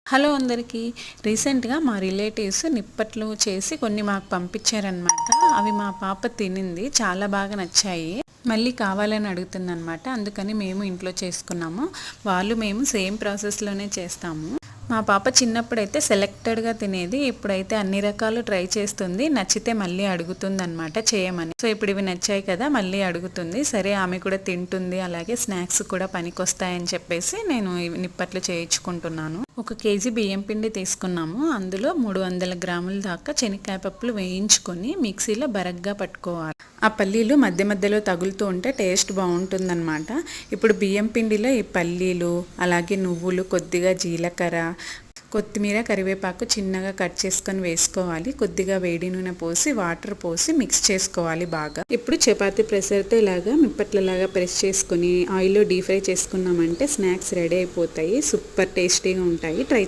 Hello అందరికీ. రీసెంట్గా మా రిలేటివ్స్ నిప్పట్లు చేసి కొన్ని మాకు పంపించారనమాట. అవి మా పాప తినింది, చాలా బాగా నచ్చాయి. మళ్ళీ కావాలని అడుగుతుందనమాట. అందుకని మేము ఇంట్లో చేసుకున్నాము. మేము సేమ్ ప్రాసెస్లోనే చేస్తాము. మా పాప చిన్నప్పుడైతే సెలెక్టెడ్గా తినేది, ఇప్పుడైతే అన్ని రకాలు ట్రై చేస్తుంది. నచ్చితే మళ్ళీ అడుగుతుంది అనమాట చేయమని. సో ఇప్పుడు ఇవి నచ్చాయి కదా, మళ్ళీ అడుగుతుంది. సరే ఆమె కూడా తింటుంది, అలాగే స్నాక్స్ కూడా పనికొస్తాయని చెప్పేసి నేను నిప్పట్లు చేయించుకుంటున్నాను. 1 కేజీ బియ్యం పిండి తీసుకున్నాము. అందులో 300 గ్రాముల దాకా శనక్కాయ పప్పులు వేయించుకొని మిక్సీలో బరగ్గా పట్టుకోవాలి. ఆ పల్లీలు మధ్య మధ్యలో తగులుతూ ఉంటే టేస్ట్ బాగుంటుందన్నమాట. ఇప్పుడు బియ్యం పిండిలో ఈ పల్లీలు, అలాగే నువ్వులు, కొద్దిగా జీలకర్ర, కొత్తిమీర, కరివేపాకు చిన్నగా కట్ చేసుకొని వేసుకోవాలి. కొద్దిగా వేడి నూనె పోసి వాటర్ పోసి మిక్స్ చేసుకోవాలి బాగా. ఇప్పుడు చపాతీ ప్రెషర్తో ఇలాగా నిప్పట్లలాగా ప్రెస్ చేసుకొని ఆయిల్లో డీప్ ఫ్రై చేసుకున్నామంటే స్నాక్స్ రెడీ అయిపోతాయి. సూపర్ టేస్టీగా ఉంటాయి. ట్రై